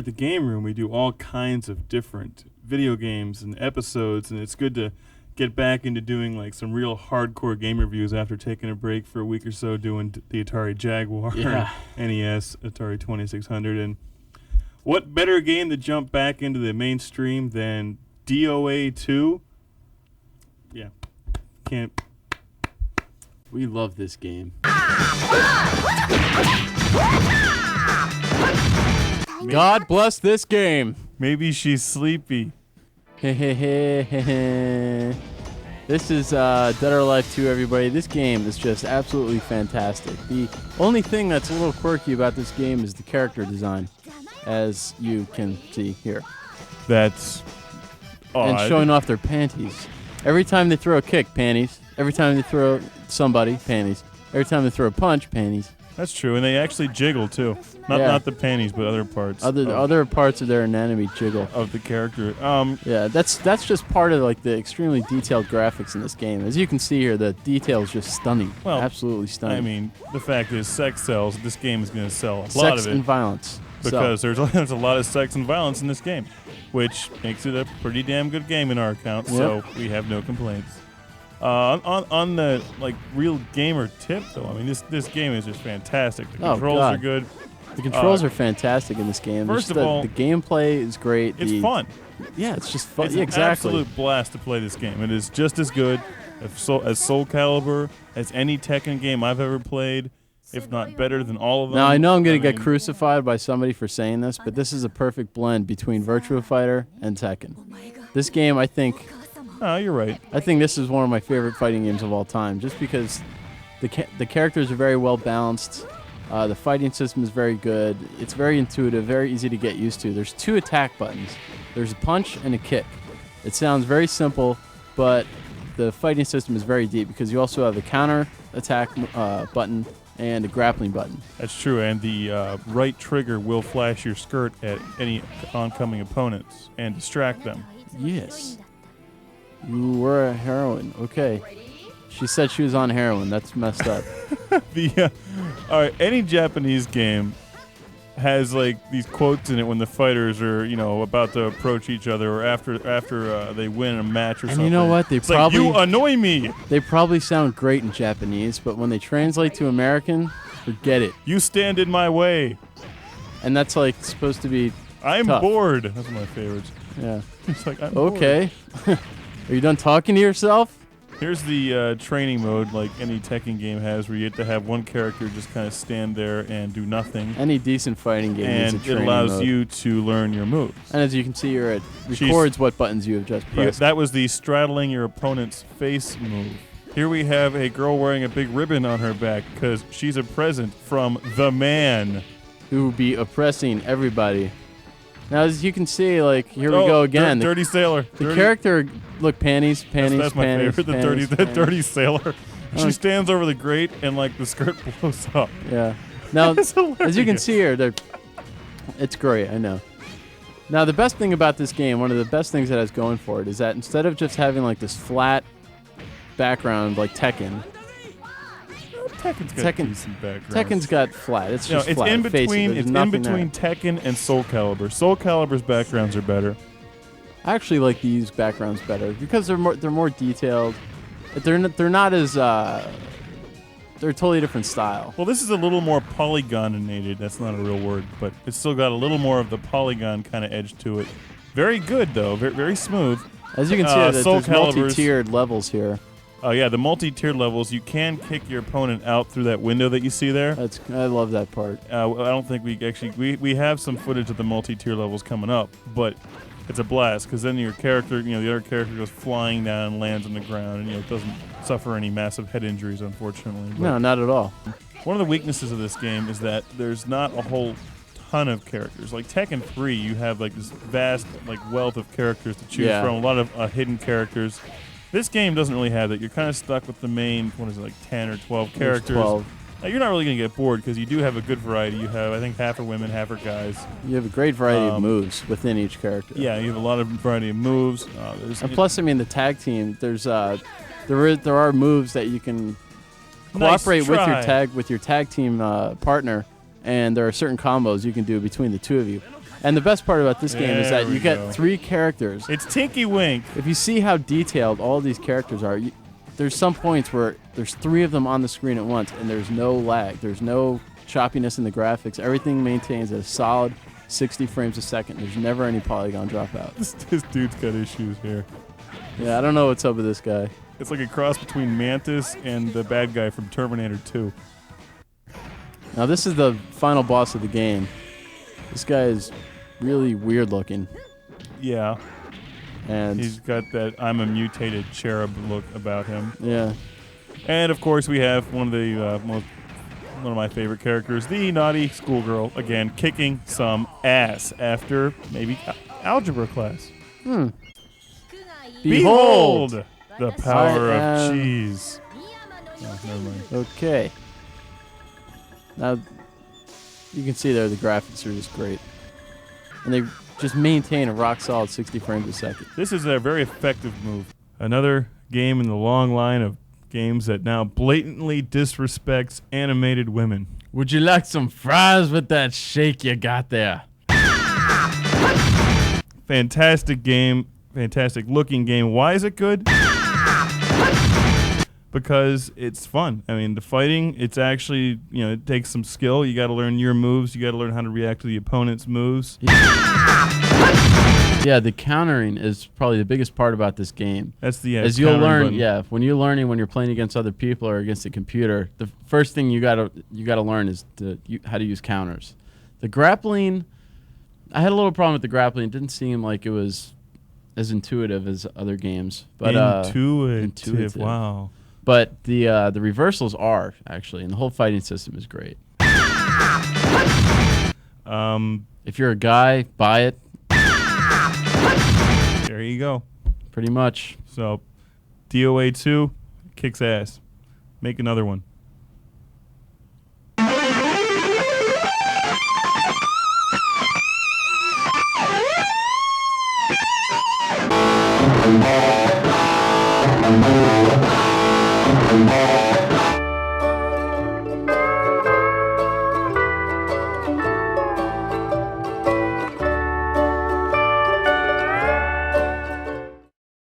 at the Game Room, we do all kinds of different video games and episodes, and it's good to get back into doing like some real hardcore game reviews after taking a break for a week or so doing the Atari Jaguar, NES, Atari 2600, and what better game to jump back into the mainstream than DOA 2? Yeah, can't. We love this game. God bless this game. Maybe she's sleepy. This is Dead or Alive 2, everybody. This game is just absolutely fantastic. The only thing that's a little quirky about this game is the character design, as you can see here. That's odd. And showing off their panties. Every time they throw a kick, panties. Every time they throw somebody, panties. Every time they throw a punch, panties. That's true, and they actually jiggle too. Not the panties, but other parts. Other parts of their anatomy jiggle. Of the character. Yeah, that's just part of like the extremely detailed graphics in this game. As you can see here, the detail is just stunning. Well, absolutely stunning. I mean, the fact is, sex sells. This game is going to sell a lot of it. Sex and violence. Because there's a lot of sex and violence in this game, which makes it a pretty damn good game in our account. Yep. So we have no complaints. On the like real gamer tip though, I mean this game is just fantastic. The controls are good. The controls are fantastic in this game. First of all, the gameplay is great. It's fun. Yeah, it's just fun. It's an absolute blast to play this game. It is just as good as Soul Calibur as any Tekken game I've ever played, if not better than all of them. Now I know I'm going to get crucified by somebody for saying this, but this is a perfect blend between Virtua Fighter and Tekken. This game, I think. Oh, you're right. I think this is one of my favorite fighting games of all time, just because the characters are very well balanced. The fighting system is very good. It's very intuitive, very easy to get used to. There's 2 attack buttons. There's a punch and a kick. It sounds very simple, but the fighting system is very deep because you also have a counter attack button and a grappling button. That's true, and the right trigger will flash your skirt at any oncoming opponents and distract them. Yes. You were a heroine. Okay. She said she was on heroin. That's messed up. All right, any Japanese game has like these quotes in it when the fighters are, about to approach each other or after they win a match or something. And you know what? It's like, you annoy me. They probably sound great in Japanese, but when they translate to American, forget it. You stand in my way. And that's like supposed to be I'm tough. bored. That's one of my favorites. Yeah. It's like, I'm okay. Are you done talking to yourself? Here's the training mode like any Tekken game has, where you have to have one character just kind of stand there and do nothing. Any decent fighting game and is a training it allows mode. You to learn your moves. And as you can see here, it records what buttons you have just pressed. That was the straddling your opponent's face move. Here we have a girl wearing a big ribbon on her back because she's a present from the man. Who will be oppressing everybody. Now, as you can see, like, here we go again. Dirty Sailor. The character, look, panties. That's my panties, favorite, panties, the Dirty Sailor. She stands over the grate and, like, the skirt blows up. Yeah. Now, as you can see here, it's great, I know. Now, the best thing about this game, one of the best things that has going for it, is that instead of just having, like, this flat background like Tekken, Tekken's got decent background. Tekken's got flat. It's just it's flat. in between. It's in between Tekken and Soul Calibur. Soul Calibur's backgrounds are better. I actually like these backgrounds better because they're more detailed. They're not as they're a totally different style. Well, this is a little more polygonated. That's not a real word, but it's still got a little more of the polygon kind of edge to it. Very good though. Very, very smooth. As you can see, there's multi-tiered levels here. Oh yeah, the multi-tiered levels. You can kick your opponent out through that window that you see there. I love that part. I don't think we have some footage of the multi-tier levels coming up, but it's a blast because then your character, the other character goes flying down and lands on the ground, and it doesn't suffer any massive head injuries, unfortunately. But no, not at all. One of the weaknesses of this game is that there's not a whole ton of characters. Like Tekken 3, you have like this vast wealth of characters to choose from. A lot of hidden characters. This game doesn't really have that. You're kind of stuck with the main, 10 or 12 characters. 12. Now, you're not really going to get bored because you do have a good variety. You have, I think, half are women, half are guys. You have a great variety of moves within each character. Yeah, you have a lot of variety of moves. And plus, the tag team, there are moves that you can cooperate with your tag team partner, and there are certain combos you can do between the two of you. And the best part about this game is that There you we get go. 3 characters. It's Tinky Wink. If you see how detailed all these characters are, there's some points where there's 3 of them on the screen at once, and there's no lag. There's no choppiness in the graphics. Everything maintains at a solid 60 frames a second. There's never any polygon dropout. This dude's got issues here. Yeah, I don't know what's up with this guy. It's like a cross between Mantis and the bad guy from Terminator 2. Now this is the final boss of the game. This guy is really weird looking. Yeah. And He's got that I'm a mutated cherub look about him. yeah. And of course we have one of my favorite characters, the naughty schoolgirl, again kicking some ass after maybe algebra class. Behold the power of cheese. Oh, never mind. Okay. Now you can see there the graphics are just great. And they just maintain a rock solid 60 frames a second. This is a very effective move. Another game in the long line of games that now blatantly disrespects animated women. Would you like some fries with that shake you got there? Fantastic game, fantastic looking game. Why is it good? Because it's fun. I mean, the fighting, it's actually, it takes some skill. You got to learn your moves. You got to learn how to react to the opponent's moves. Yeah, the countering is probably the biggest part about this game. That's the As you'll countering learn, button. when you're playing against other people or against a computer, the first thing you gotta learn is how to use counters. The grappling, I had a little problem with the grappling. It didn't seem like it was as intuitive as other games. But Intuitive. Wow. But the reversals are actually, and the whole fighting system is great. If you're a guy, buy it. There you go. Pretty much. So, DOA 2 kicks ass. Make another one.